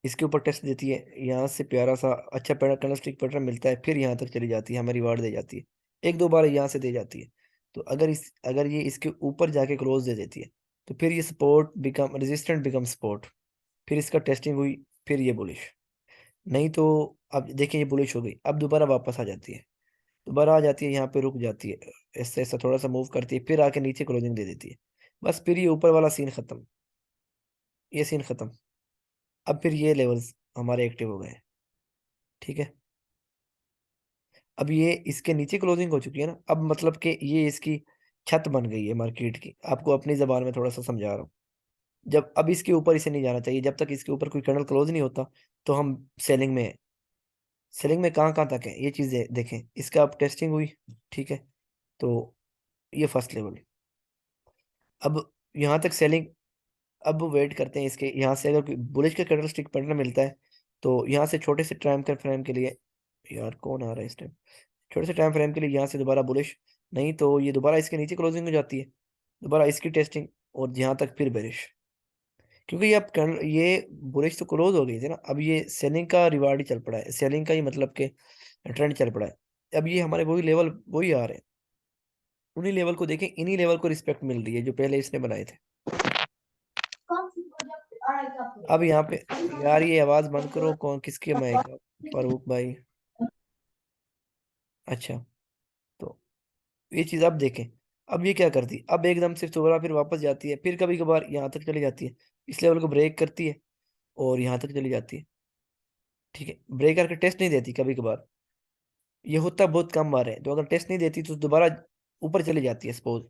इसके ऊपर टेस्ट देती है, यहाँ से प्यारा सा अच्छा कैंडलस्टिक पैटर्न मिलता है, फिर यहाँ तक चली जाती है, हमें रिवार्ड दे जाती है, 1-2 बार यहाँ से दे जाती है। तो अगर ये इसके ऊपर जाके क्लोज दे देती है, तो फिर ये support become resistant become support, फिर इसका टेस्टिंग हुई, फिर ये बुलिश। नहीं तो अब देखिए, ये बुलिश हो गई, अब दोबारा वापस आ जाती है, दोबारा आ जाती है, यहाँ पे रुक जाती है, ऐसे ऐसा थोड़ा सा मूव करती है, फिर आके नीचे क्लोजिंग दे देती है। बस फिर ये ऊपर वाला सीन खत्म, ये सीन खत्म। अब फिर ये लेवल्स हमारे एक्टिव हो गए हैं। ठीक है, अब ये इसके नीचे क्लोजिंग हो चुकी है ना, अब मतलब कि ये इसकी छत बन गई है मार्केट की। आपको अपनी जबान में थोड़ा सा समझा रहा हूँ। जब अब इसके ऊपर इसे नहीं जाना चाहिए, जब तक इसके ऊपर कोई कैंडल क्लोज नहीं होता, तो हम सेलिंग में है। सेलिंग में कहाँ कहाँ तक है ये चीज़ देखें, इसका अब टेस्टिंग हुई। ठीक है, तो ये फर्स्ट लेवल। अब यहाँ तक सेलिंग। अब वेट करते हैं इसके, यहाँ से अगर कोई बुलिश का कैंडल स्टिक पैटर्न मिलता है, तो यहाँ से छोटे से टाइम फ्रेम के लिए, यार कौन आ रहा है इस टाइम, छोटे से टाइम फ्रेम के लिए यहाँ से दोबारा बुलिश, नहीं तो ये दोबारा इसके नीचे क्लोजिंग हो जाती है, दोबारा इसकी टेस्टिंग, और यहाँ तक फिर बेरिश। क्योंकि ये अब ये बुलिश तो क्लोज हो गई थी ना, अब ये सेलिंग का रिवार्ड ही चल पड़ा है, सेलिंग का ही मतलब के ट्रेंड चल पड़ा है। अब ये हमारे वही लेवल वही आ रहे हैं, उन्हीं लेवल को देखें, इन्हीं लेवल को रिस्पेक्ट मिल रही है जो पहले इसने बनाए थे। अब यहाँ पे, यार ये आवाज बंद करो, कौन किसकी माइक है? फारूक भाई। अच्छा, तो ये चीज अब देखें, अब ये क्या करती, अब एकदम से दोबारा फिर वापस जाती है, फिर कभी कभार यहाँ तक चली जाती है, इस लेवल को ब्रेक करती है, और यहाँ तक चली जाती है। ठीक है, ब्रेक करके टेस्ट नहीं देती, कभी कभार ये होता बहुत कम बार है, तो अगर टेस्ट नहीं देती तो दोबारा ऊपर चली जाती है सपोज।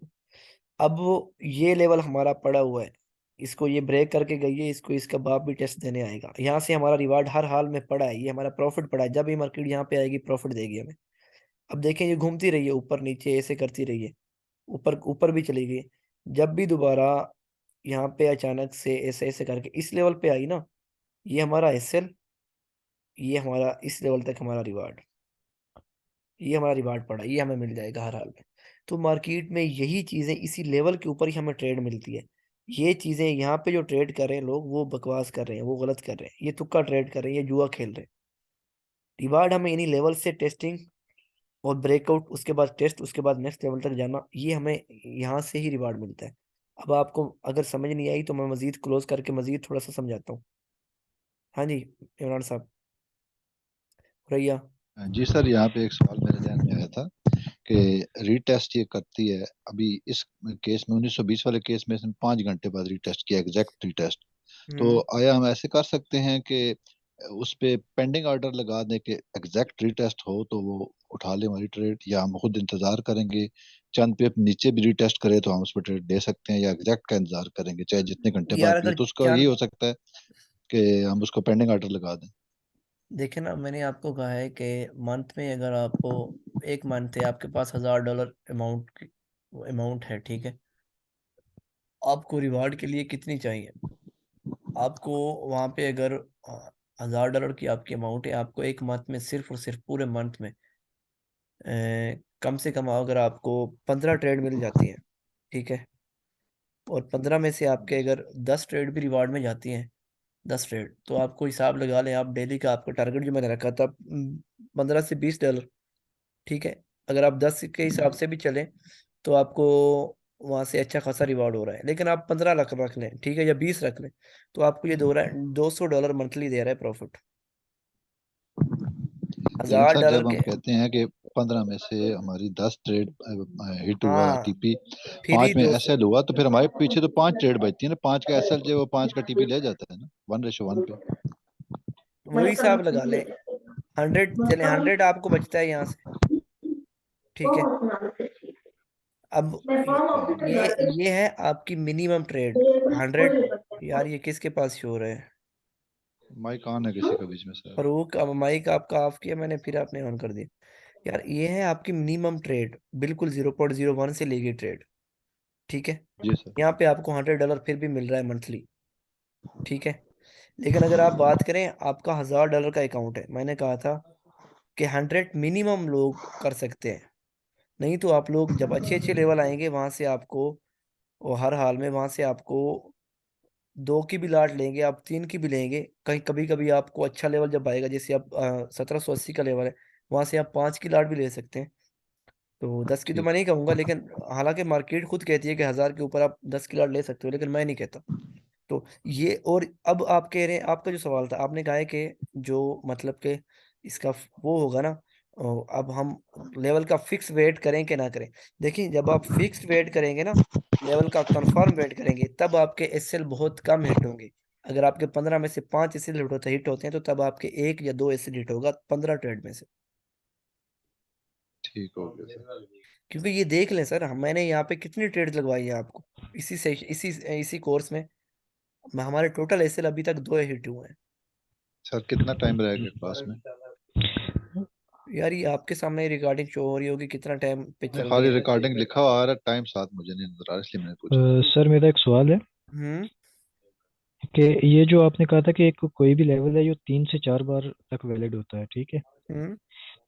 अब ये लेवल हमारा पड़ा हुआ है, इसको ये ब्रेक करके गई है, इसको इसका बाप भी टेस्ट देने आएगा, यहाँ से हमारा रिवार्ड हर हाल में पड़ा है, ये हमारा प्रॉफिट पड़ा है, जब ये मार्केट यहाँ पे आएगी प्रॉफिट देगी हमें। अब देखें, ये घूमती रही है ऊपर नीचे ऐसे करती रही है, ऊपर ऊपर भी चली गई। जब भी दोबारा यहाँ पे अचानक से ऐसे ऐसे करके इस लेवल पे आई ना, ये हमारा एसएल, ये हमारा इस लेवल तक हमारा रिवार्ड, ये हमारा रिवार्ड पड़ा, ये हमें मिल जाएगा हर हाल में। तो मार्केट में यही चीजें इसी लेवल के ऊपर ही हमें ट्रेड मिलती है। ये चीजें यहाँ पे जो ट्रेड कर रहे हैं लोग, वो बकवास कर रहे हैं, वो गलत कर रहे हैं, ये तुक्का ट्रेड कर रहे हैं, ये जुआ खेल रहे हैं। रिवार्ड हमें इन्हीं लेवल से टेस्टिंग और ब्रेकआउट, उसके बाद टेस्ट, उसके बाद नेक्स्ट लेवल तक जाना, ये हमें यहाँ से ही रिवार्ड मिलता है। अब आपको अगर समझ नहीं आई तो मैं मजीद क्लोज करके मजीद थोड़ा सा समझाता हूँ। हाँ जी, इमरान साहब, रैया। जी सर, यहाँ पे एक सवाल मेरे ध्यान में आया था कि रीटेस्ट ये करती है। अभी इस केस में 1920 वाले केस में इसने 5 घंटे बाद रीटेस्ट किया, एग्जैक्ट रीटेस्ट। तो हम्म आया हम ऐसे कर सकते हैं कि उस पे पेंडिंग ऑर्डर लगा दें कि एग्जैक्ट रीटेस्ट हो तो वो उठा ले हमारी ट्रेड, या हम खुद इंतजार करेंगे चंद पे नीचे भी रीटेस्ट करे तो हम उस पर ट्रेड दे सकते हैं, या एग्जैक्ट का इंतजार करेंगे चाहे जितने घंटे यार बाद भी हो, अगर तो उसका यही चांद हो सकता है कि हम उसको पेंडिंग ऑर्डर लगा दें। देखे ना, मैंने आपको कहा है कि मंथ में अगर आपको एक मंथ है, आपके पास $1000 अमाउंट है, ठीक है, आपको रिवार्ड के लिए कितनी चाहिए? आपको वहां पे अगर $1000 की आपकी अमाउंट है, आपको एक मंथ में सिर्फ और सिर्फ पूरे मंथ में कम से कम अगर आपको 15 ट्रेड मिल जाती है, ठीक है, और 15 में से आपके अगर 10 ट्रेड भी रिवार्ड में जाती हैं, 10 ट्रेड, तो आपको हिसाब लगा लें, आप डेली का आपका टारगेट जो मैंने रखा था, 15 से $20, ठीक है, अगर आप 10 के हिसाब से भी चलें तो आपको वहां से अच्छा खासा रिवार्ड हो रहा है। लेकिन आप 15 लाख रख लें, ठीक है, या 20 रख लें, तो आपको ये $200 मंथली दे रहा है प्रॉफिट। लेकिन हजार सर डॉलर जब हम के कहते हैं कि 15 में से हमारी 10 ट्रेड हिट हुआ हाँ, टीपी, फिर ही 5 में 200। एसएल हुआ, तो फिर हमारे पीछे तो 5 ट्रेड बचती है ना, 5 का एसएल जो है वो 5 का टीपी ले जाता है ना, 1:1 पे। वही हिसाब लगा ले, 100 चले, 100 आपको बचता है यहाँ से, ठीक है। अब ये है आपकी मिनिमम ट्रेड 100। यार ये किसके पास शो हो रहा है? माइक ऑन है किसी का बीच में सर? फरूक, अब माइक आपका ऑफ किया मैंने, फिर आपने ऑन कर दिया। यार ये है आपकी मिनिमम ट्रेड, बिल्कुल 0.01 से लेगी ट्रेड, ठीक है। जी सर। यहाँ पे आपको $100 फिर भी मिल रहा है मंथली, ठीक है। लेकिन अगर आप बात करें, आपका $1000 का अकाउंट है, मैंने कहा था कि 100 मिनिमम लोग कर सकते हैं, नहीं तो आप लोग जब अच्छे अच्छे लेवल आएंगे वहां से आपको, वो हर हाल में वहां से आपको 2 की भी लाट लेंगे, आप 3 की भी लेंगे, कहीं कभी कभी आपको अच्छा लेवल जब आएगा, जैसे आप 1780 का लेवल है, वहां से आप 5 की लाट भी ले सकते हैं। तो 10 की तो ठीक मैं है। नहीं कहूंगा, लेकिन हालांकि मार्केट खुद कहती है कि 1000 के ऊपर आप 10 की लाट ले सकते हो, लेकिन मैं नहीं कहता। तो ये, और अब आप कह रहे हैं, आपका जो सवाल था, आपने कहा है कि जो मतलब कि इसका वो होगा ना, अब हम लेवल का फिक्स वेट करें कि ना करें। देखिए, जब आप फिक्स वेट करेंगे ना, लेवल का कंफर्म वेट करेंगे, तब आपके एसएल बहुत कम हिट होंगे। अगर आपके 15 में से 5 एसएल हिट होते हैं, तो तब आपके 1 या 2 एसएल हिट होगा 15 ट्रेड में से। ठीक हो गया सर। क्योंकि ये देख लें सर, मैंने यहाँ पे कितनी ट्रेड लगवाई है आपको, इसी कोर्स में हमारे टोटल एसएल अभी तक 2 हिट हुए हैं। सर कितना टाइम रहेगा क्लास में? यार ये आपके सामने रिकॉर्डिंग शो हो रही होगी, कितना टाइम पे नहीं, चल रही खाली है। रिकॉर्डिंग लिखा हुआ आ रहा है, टाइम साथ मुझे नहीं नजर आ रहा, इसलिए मैंने पूछा। सर मेरा एक सवाल है हम्म कि ये जो आपने कहा था कि एक कोई भी लेवल है जो 3 से 4 बार तक वैलिड होता है, ठीक है, हम्म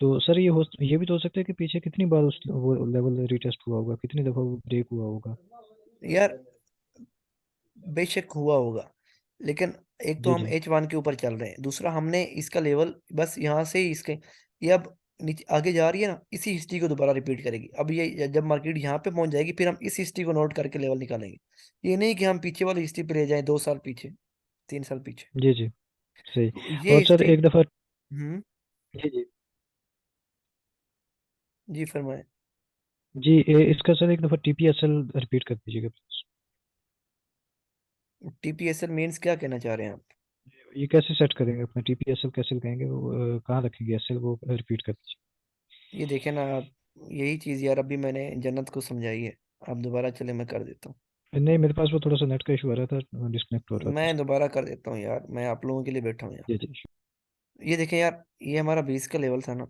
तो सर ये भी तो हो सकता है कि पीछे कितनी बार उस वो लेवल रिटेस्ट हुआ होगा, कितनी दफा वो ब्रेक हुआ होगा। यार बेशक हुआ होगा, लेकिन एक तो जी हम जी। H1 के ऊपर चल रहे हैं, दूसरा हमने इसका लेवल बस यहाँ से ही इसके, ये अब नीचे आगे जा रही है ना, इसी हिस्ट्री को दोबारा रिपीट करेगी। अब ये जब मार्केट यहाँ पे पहुंच जाएगी, फिर हम इस हिस्ट्री को नोट करके लेवल निकालेंगे। ये नहीं कि हम पीछे वाली हिस्ट्री पे ले जाएं, 2 साल पीछे, 3 साल पीछे। जी जी। सही। तो ये और सर हिस्ट्री। एक दफा। हम्म जी जी। जी फरमाए। जी इसका सर एक दफा टीपीएसएल रिपीट कर दीजिएगा प्लीज। टीपीएसएल मीन्स क्या कहना चाह रहे हैं आप? ये कैसे सेट करेंगे अपना टीपीएसएल कैसे लगाएंगे वो कहाँ रखेंगे एसएल, वो रिपीट कर दीजिए। ये देखे ना आप, यही चीज यार अभी मैंने जन्नत को समझाई है, आप दोबारा चले मैं कर देता हूँ। नहीं मेरे पास वो थोड़ा सा नेट का इशू आ रहा था, डिस्कनेक्ट हो रहा था मैं सर। दोबारा कर देता हूँ यार, मैं आप लोगों के लिए बैठा हूँ यार। जी जी। ये देखें यार, ये हमारा 20 का लेवल था ना,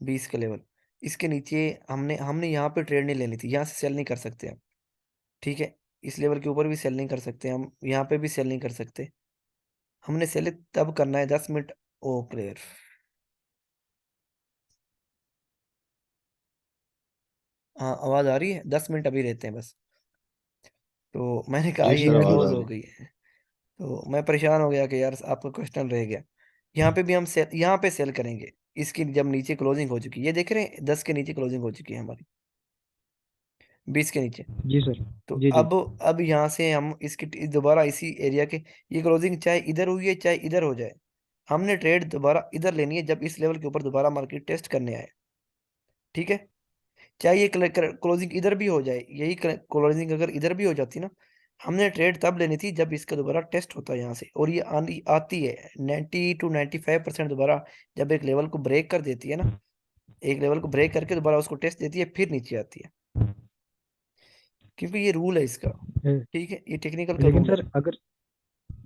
20 का लेवल, इसके नीचे हमने हमने यहाँ पे ट्रेड नहीं लेनी थी, यहाँ से सेल नहीं कर सकते हम, ठीक है। इस लेवल के ऊपर भी सेल नहीं कर सकते हम, यहाँ पे भी सेल नहीं कर सकते। हमने सेल तब करना है 10 मिनट। ओ क्लियर। हाँ, आवाज आ रही है, 10 मिनट अभी रहते हैं बस। तो मैंने कहा जी ये सर, आवाज क्लोज आ हो रही गई है, तो मैं परेशान हो गया कि यार आपका क्वेश्चन रह गया। यहाँ पे भी हम सेल, यहाँ पे सेल करेंगे, इसकी जब नीचे क्लोजिंग हो चुकी है, ये देख रहे हैं 10 के नीचे क्लोजिंग हो चुकी है हमारी, 20 के नीचे। जी सर। तो जी जी। अब यहाँ से हम इसकी दोबारा इसी एरिया के, ये क्लोजिंग चाहे इधर हुई है चाहे इधर हो जाए, हमने ट्रेड दोबारा इधर लेनी है, जब इस लेवल के ऊपर दोबारा मार्केट टेस्ट करने आए, ठीक है। चाहे ये क्लोजिंग इधर भी हो जाए, यही क्लोजिंग अगर इधर भी हो जाती ना, हमने ट्रेड तब लेनी थी जब इसका दोबारा टेस्ट होता है यहाँ से, और ये आनी आती है 90 to 95% दोबारा, जब एक लेवल को ब्रेक कर देती है ना, एक लेवल को ब्रेक करके दोबारा उसको टेस्ट देती है, फिर नीचे आती है, क्योंकि ये रूल है इसका, ए, ठीक है, ये टेक्निकल का लेकिन रूल है। सर अगर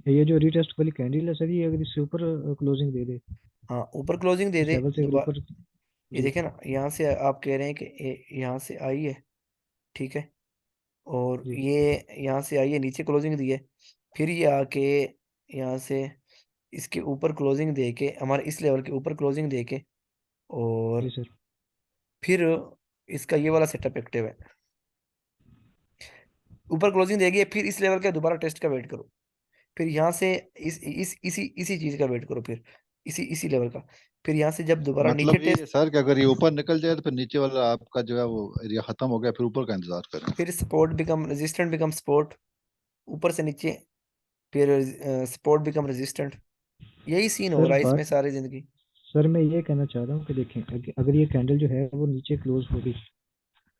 ये जो रीटेस्ट वाली कैंडल है सर, ये अगर इससे ऊपर क्लोजिंग दे दे, हाँ, ऊपर क्लोजिंग दे इस दे लेवल से अगर दोबारा। ऊपर। ये जी देखे ना, यहाँ से आप कह रहे हैं कि यहाँ से आई है, ठीक है, और जी ये यहाँ से आई है, नीचे क्लोजिंग दी है, फिर ये आके यहाँ से इसके ऊपर क्लोजिंग दे के, हमारे इस लेवल के ऊपर क्लोजिंग दे के, जी और सर। फिर इसका ये वाला सेटअप एक्टिव है, ऊपर क्लोजिंग देगी, फिर इस लेवल का दोबारा टेस्ट का वेट करो, फिर यहाँ से इस इसी चीज का वेट करो, फिर इसी इसी लेवल का, फिर यहाँ से जब दोबारा नीचे मतलब ये है टेस्ट, सर कि अगर ये ऊपर निकल जाए तो फिर नीचे वाला आपका जो है वो एरिया खत्म हो गया, फिर ऊपर का इंतजार करें। फिर support become resistant become support, ऊपर से नीचे, फिर सपोर्ट बिकम रेजिस्टेंट, यही सीन हो सर रहा है इसमें बात, सारी जिंदगी। सर मैं ये कहना चाह रहा हूँ कि देखें, अगर ये कैंडल जो है वो नीचे क्लोज हो गई,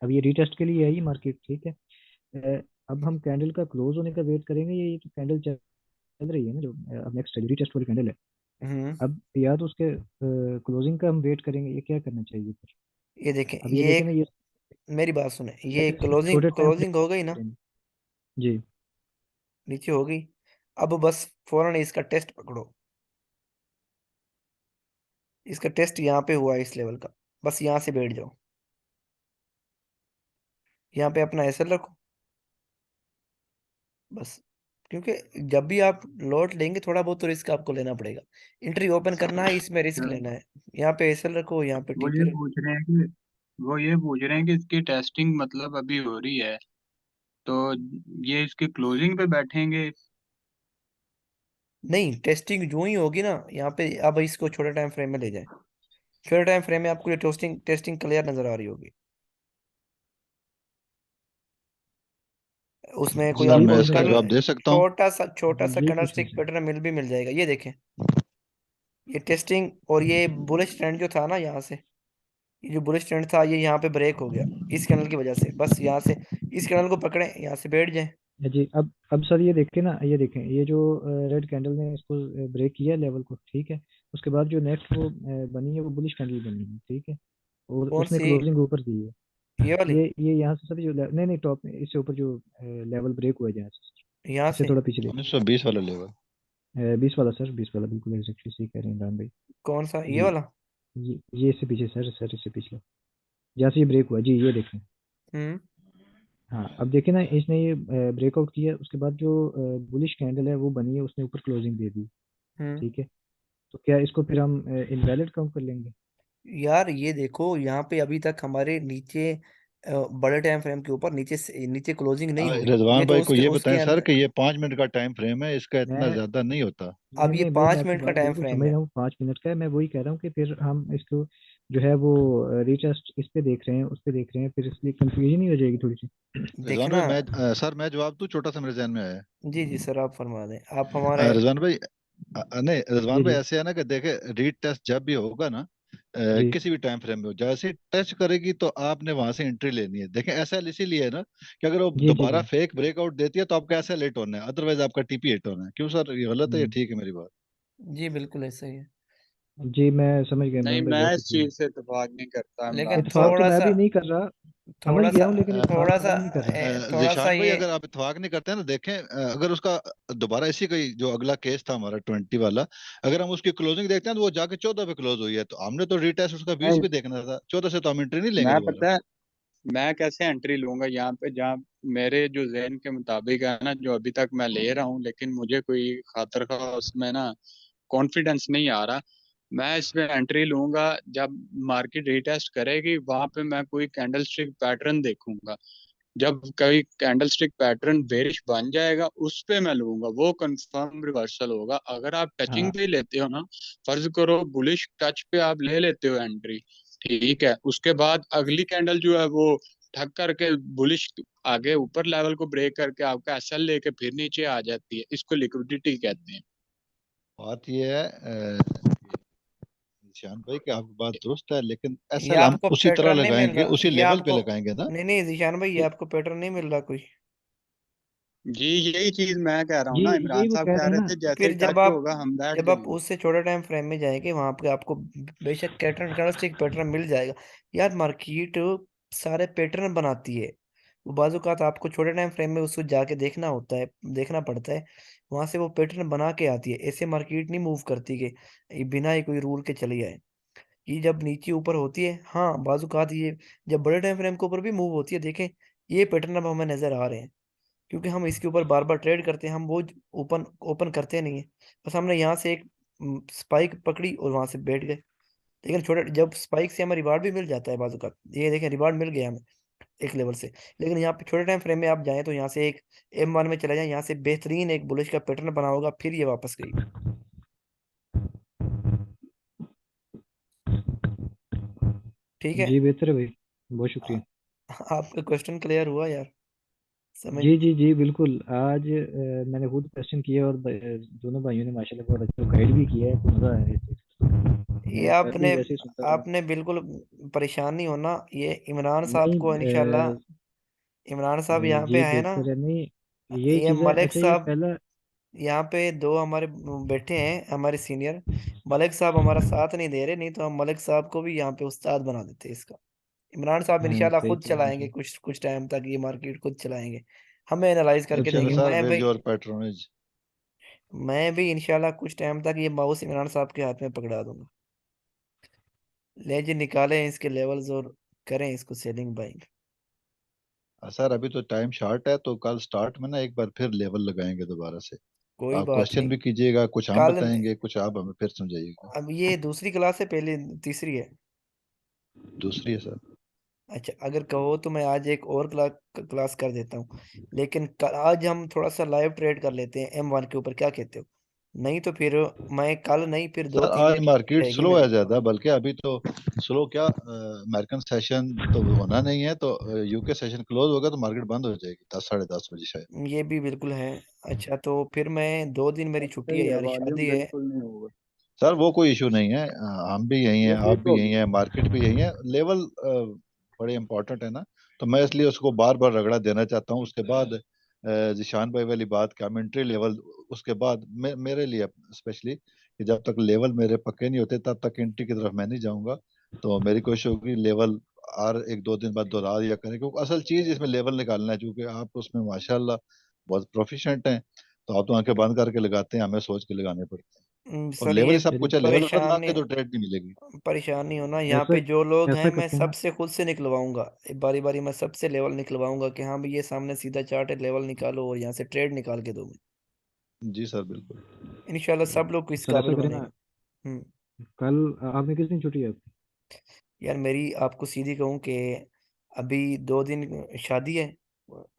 अब ये रीटेस्ट के लिए आई मार्केट, ठीक है। अब हम कैंडल का क्लोज होने का वेट करेंगे, ये जो कैंडल चल रही है ना, जो अब नेक्स्ट रीटेस्ट वाली कैंडल है, हम्म अब या तो उसके क्लोजिंग का हम वेट करेंगे, ये क्या करना चाहिए फिर। ये देखें, अब ये ये देखें एक, ना, ये मेरी बात सुने, ये अगर इसको क्लोजिंग छोटे टाइम क्लोजिंग हो गई ना, फ्रेम। जी नीचे हो गई, अब बस फौरन इसका टेस्ट पकड़ो, इसका टेस्ट यहाँ पे हुआ है इस लेवल का, बस यहाँ से बैठ जाओ, यहाँ पे अपना एसएल रखो बस, क्योंकि जब भी आप लॉट लेंगे थोड़ा बहुत तो रिस्क आपको लेना पड़ेगा, एंट्री ओपन करना है, इसमें रिस्क लेना है, यहाँ पे एसएल रखो, यहाँ पे वो ये टीपी रखो। पूछ रहे हैं कि वो ये पूछ रहे हैं कि इसकी टेस्टिंग मतलब अभी हो रही है, तो ये इसकी क्लोजिंग पे बैठेंगे। नहीं, टेस्टिंग जो ही होगी ना यहाँ पे, अब इसको छोटे टाइम फ्रेम में ले जाए, छोटे टाइम फ्रेम में आपको ये टेस्टिंग टेस्टिंग क्लियर नजर आ रही होगी, उसमें कोई सर ये आपको मैं देखें इसका सर, जवाब दे सकता हूँ। छोटा सा जी कैंडल पूछें स्टिक सर। पैटर्न मिल जाएगा, ये देखें, ये टेस्टिंग, और ये बुलिश ट्रेंड जो था ना यहाँ से, ये जो बुलिश ट्रेंड था ये यहाँ पे ब्रेक हो गया इस कैंडल की वजह से, बस यहाँ से इस कैंडल को पकड़े, यहाँ से बैठ जाए। जी अब सर ये देखें ना, ये देखें, ये जो रेड कैंडल ने इसको ब्रेक किया लेवल को, ठीक है। उसके बाद जो नेक्स्ट वो बनी है, वो बुलिश कैंडल बनी है, ठीक है, और कौन उसने सी, क्लोजिंग ऊपर दी है। ये वाली, ये यहाँ से सर जो नहीं नहीं, टॉप में इससे ऊपर जो लेवल ब्रेक हुआ है जहाँ से, यहाँ इससे से, थोड़ा पीछे देखिए। 1920 वाला लेवल। 20 वाला सर, 20 वाला, बिल्कुल एग्जैक्टली सही कह रहे हैं इमरान भाई। कौन सा, ये जी, वाला। ये इससे पीछे सर इससे पिछला, जहाँ से ये ब्रेक हुआ जी, ये देखें। हम्म हाँ अब देखिए ना, इसने ये ब्रेकआउट किया, उसके बाद जो बुलिश कैंडल है वो बनी है, उसने ऊपर क्लोजिंग दे दी, हम्म ठीक है। तो क्या इसको फिर हम इनवैलिड काउंट कर लेंगे। यार ये देखो, यहाँ पे अभी तक हमारे नीचे बड़े टाइम फ्रेम के ऊपर नीचे क्लोजिंग नहीं हुई, ये रिजवान तो भाई को उसके ये उसके बताएं सर अंदर, कि ये 5 मिनट का टाइम फ्रेम है, इसका इतना मैं ज्यादा नहीं होता। नहीं अब ये नहीं भाई, मैं पाँच आपकी मिनट का बात टाइम बिल्कुल फ्रेम समझ है। रहा हूँ, 5 मिनट का है। मैं वही कह रहा हूँ कि फिर हम इसको जो है वो रीटेस्ट इस पे देख रहे हैं, उस पे देख रहे हैं, फिर इसलिए कंफ्यूजन ही हो जाएगी थोड़ी सी। रिजवान भाई देखना, सर मैं जवाब दूं, छोटा सा मेरे जहन में आया है। जी जी सर, आप फरमा दें, आप हमारे, रिजवान भाई नहीं रिजवान जी भाई जी ऐसे है ना कि देखे, रीड टेस्ट जब भी होगा ना, जी किसी भी टाइम फ्रेम में हो, जैसे ही टच करेगी तो आपने वहां से एंट्री लेनी है। देखें ऐसा इसीलिए है ना कि अगर वो जी जी दोबारा जी। फेक ब्रेकआउट देती है तो आपका ऐसा लेट होना है, अदरवाइज आपका टीपी हिट होना है। क्यों सर, ये गलत है या हम्म, ठीक है मेरी बात? जी बिल्कुल ऐसा ही है, जी मैं समझ गया नहीं, इमरान भाई, मैं बहुत इस अच्छे से। चीज से इतफाक नहीं करता लेकिन इमरान इत्तेफाक साहब। तो थोड़ा मैं सा, भी नहीं कर रहा, समझ थोड़ा सा गया हूँ, लेकिन इत्तेफाक थोड़ा तो सा मैं भी नहीं कर रहा। थोड़ा सा जिशान भाई ये, अगर आप इत्तेफाक नहीं करते हैं ना, देखें अगर उसका दोबारा इसी का जो अगला केस था हमारा 20 वाला, अगर हम उसकी क्लोजिंग देखते हैं तो वो जाके 14 पे क्लोज हुई है, तो हमने तो रीटेस्ट उसका 20 मैं पे देखना था, 14 से तो हम एंट्री नहीं लेंगे मैं दोबारा। पता है मैं कैसे एंट्री लूंगा यहाँ पे, जहाँ मेरे जो जहन के मुताबिक है ना, जो अभी तक मैं ले रहा हूँ, लेकिन मुझे कोई खातर का उसमें ना कॉन्फिडेंस नहीं आ रहा। मैं इसमें एंट्री लूंगा जब मार्केट रीटेस्ट करेगी, वहां पे मैं कोई कैंडल स्टिक पैटर्न देखूंगा। जब कभी कैंडल स्टिक पैटर्न बेरिश बन जाएगा, उस पे मैं लूंगा, वो कंफर्म रिवर्सल होगा। अगर आप टचिंग हाँ पे लेते हो ना, फर्ज करो बुलिश टच पे आप ले लेते हो एंट्री, ठीक है, उसके बाद अगली कैंडल जो है वो ठक करके बुलिश आगे ऊपर लेवल को ब्रेक करके आपका एसएल लेके फिर नीचे आ जाती है, इसको लिक्विडिटी कहते हैं। बात ये है जिशान भाई कि आपकी बात दुरुस्त है, लेकिन ये एसएल हम आपको उसी तरह पैटर्न नहीं मिल लगाएंगे, रहा, उसी ये लेवल पे आपको, लगाएंगे ना। नहीं नहीं जीशान भाई, ये आपको पैटर्न नहीं मिल रहा कोई, जी यही चीज मैं कह रहा हूँ जी ना, यही इमरान वो साहब कह कह रहे हैं रहे ना। थे जैसे फिर ही टच होगा हम बैठ जब आप जाएंगे। उससे छोटे टाइम फ्रेम में जाएंगे वहां पे आपको बेशक पैटर्न कैंडलस्टिक पैटर्न मिल जाएगा। यार मार्केट सारे पैटर्न बनाती है, वो बाजू का आपको छोटे टाइम फ्रेम में उसको जाके देखना होता है, देखना पड़ता है, वहां से वो पैटर्न बना के आती है। ऐसे मार्केट नहीं मूव करती कि ये बिना ही कोई रूल के चली जाए। ये जब नीचे ऊपर होती है, हाँ बाजूकात ये जब बड़े टाइम फ्रेम के ऊपर भी मूव होती है, देखें ये पैटर्न अब हमें नजर आ रहे हैं, क्योंकि हम इसके ऊपर बार बार ट्रेड करते हैं, हम वो ओपन ओपन करते नहीं है। बस हमने यहाँ से एक स्पाइक पकड़ी और वहां से बैठ गए। लेकिन छोटे जब स्पाइक से हमें रिवार्ड भी मिल जाता है बाजू का, ये देखें रिवार्ड मिल गया हमें एक लेवल से। लेकिन यहाँ पे छोटे टाइम फ्रेम में आप जाएं तो यहाँ से एक M1 में चला जाए, यहाँ से बेहतरीन एक बुलिश का पैटर्न बना होगा, फिर ये वापस गई। ठीक है। जी बेहतर है भाई, बहुत शुक्रिया। आपका क्वेश्चन क्लियर हुआ यार, समझ। जी जी जी बिल्कुल। आज मैंने खुद क्वेश्चन किया और दोनों भाइयों ने माशाल्लाह बहुत अच्छा गाइड भी किया है, तो मज़ा आया इस चीज़ को। ये मैं पहले ही आपने वैसे ही सुनता था। आपने बिल्कुल परेशान नहीं होना। ये इमरान साहब नहीं को इंशाल्लाह, इमरान साहब यहाँ पे जी आए ना, बेहतर है। नहीं यही ये चीज़ है। मलिक अच्छा ये साहब, पहला। यहाँ पे दो हमारे बैठे हैं हमारे सीनियर। मलिक साहब हमारा साथ नहीं दे रहे, नहीं तो हम मलिक साहब को भी यहाँ पे उस्ताद बना देते इसका। इमरान साहब हाँ इंशाल्लाह सही खुद कहा चलाएंगे, माशाल्लाह। कुछ कुछ टाइम तक ये मार्केट खुद चलाएंगे, हमें एनालाइज करके इंशाल्लाह देंगे। लेकिन सर, विद योर पैट्रोनेज। मैं भी इंशाल्लाह कुछ टाइम तक ये माउस इमरान साहब के हाथ में पकड़ा दूंगा। ले जी निकालें इसके लेवल्स और करें इसको सेलिंग बाइंग। सर अभी तो टाइम शॉर्ट है, तो कल स्टार्ट में ना एक बार फिर लेवल लगाएंगे दोबारा से। कोई आप बात क्वेश्चन नहीं। भी कीजिएगा, कुछ हम कल बताएंगे, कुछ आप हमें फिर समझाइएगा। अब ये दूसरी क्लास है, पहले तीसरी है? दूसरी है सर। अच्छा, अगर कहो तो मैं आज एक और क्लास कर देता हूँ, लेकिन आज हम थोड़ा सा लाइव ट्रेड कर लेते हैं M1 के ऊपर, क्या कहते हो? नहीं तो फिर मैं कल नहीं, फिर दो सर तीन आज दिन छुट्टी मार्केट रहेगी स्लो है मेरी। ज्यादा, बल्कि अभी तो स्लो क्या, अमेरिकन सेशन तो होना नहीं है, तो यूके सेशन क्लोज होगा तो मार्केट बंद हो जाएगी 10 साढ़े 10 बजे शायद। ये भी बिल्कुल है। अच्छा तो फिर मैं 2 दिन मेरी छुट्टी है सही है, यार, वॉल्यूम शादी है। बिल्कुल नहीं होगा। सर वो कोई इशू नहीं है, हम भी यही हैं, ये आप डिप भी हो यही गया। हैं, मार्केट भी यही है। लेवल बड़े इंपॉर्टेंट है ना, तो मैं इसलिए उसको बार बार रगड़ा देना चाहता हूँ। उसके बाद जिशान भाई वाली बात, कमेंट्री लेवल, उसके बाद मेरे लिए स्पेशली कि जब तक लेवल मेरे पक्के नहीं होते तब तक एंट्री की तरफ मैं नहीं जाऊंगा। तो मेरी कोशिश होगी लेवल और एक दो दिन बाद दोहरा दिया करें, क्योंकि असल चीज इसमें लेवल निकालना है, क्योंकि आप उसमें माशाल्लाह बहुत प्रोफिशिएंट हैं। तो आप तो आंखें बंद करके लगाते हैं, हमें सोच के लगाने पड़ते हैं। और सर लेवल ये ही सब चलिए कुछ है, लेवल परेशान बदलाएंगे नहीं, तो ट्रेड नहीं मिलेगी। परेशान नहीं होना। यहाँ ऐसा पे जो लोग हैं ऐसा मैं करते हैं ना। सबसे खुद से निकलवाऊंगा, बारी बारी मैं सबसे लेवल निकलवाऊंगा कि हाँ भाई ये सामने सीधा चार्ट है, लेवल निकालो और यहाँ से ट्रेड निकाल के दो। जी सर बिल्कुल। इंशाल्लाह सब लोग को इस सर ऐसा काबिल करें ना, बनेंगे। हम्म। कल आपने किस दिन छुट्टी है आपकी? यार मेरी आपको सीधी कहूँ कि अभी 2 दिन शादी है,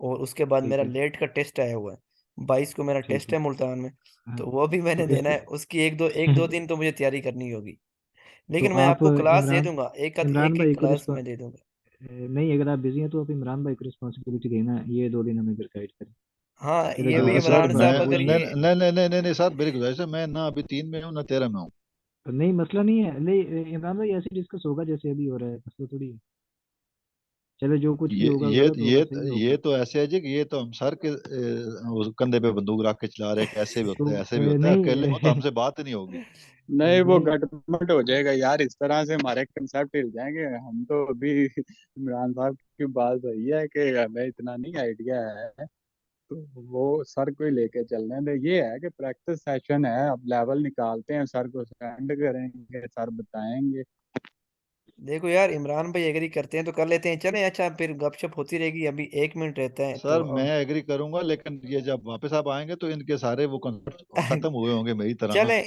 और उसके बाद ठीक मेरा है। लेट का टेस्ट आया हुआ है। 22 को मेरा ठीक टेस्ट है। है मुल्तान में, हाँ तो वो भी मैंने तो देना इसके है। उसकी एक दो दिन तो मुझे तैयारी करनी होगी, तो लेकिन मैं आप आपको क्लास दे इमरान दूंगा, इमरान एक एक भाई को क्लास मैं दे दूंगा। नहीं, अगर आप बिजी हैं तो आप इमरान भाई को रिस्पॉन्सिबिलिटी देना, ये 2 दिन हमें फिर गाइड करें। हाँ चलो ये जो भी बचा सर फिर इमरान बाद मैं में साहब पूछ अगर नहीं ये, लेंगे। नहीं नहीं नहीं नहीं नहीं सर, मेरी गुजारिश है, मैं ना अभी 3 में हूँ ना 13 में हूँ। नहीं मसला नहीं है, नहीं इमरान भाई ऐसे डिस्कस होगा जैसे अभी हो रहा है, मसला थोड़ी है। चलो जो कुछ भी ये होगा ये गलत होगा, ये सही ये होगा। तो ऐसे है जी कि ये तो हम सर के उस कंधे पे बंदूक रख के चला रहे हैं कि ऐसे भी तो होता है, ऐसे भी होता है, अकेले हो तो नहीं हमसे बात नहीं होगी। नहीं, वो नहीं गटमट हो जाएगा यार, इस तरह से हमारे कंसेप्ट हिल जाएंगे। हम तो अभी इमरान साहब की बात सही है कि हमें इतना नहीं आइडिया है, तो वो सर को ही लेके चलने दे। ये है कि प्रैक्टिस सेशन है, अब लेवल निकालते हैं, सर को सेंड करेंगे, सर बताएंगे। देखो यार इमरान भाई एग्री करते हैं तो कर लेते हैं, चलें। अच्छा फिर गपशप होती रहेगी, अभी 1 मिनट रहता है तो सर मैं अब एग्री करूंगा, लेकिन ये जब वापस आप आएंगे तो इनके सारे वो कंसेप्ट खत्म हुए होंगे मेरी तरह। चलें।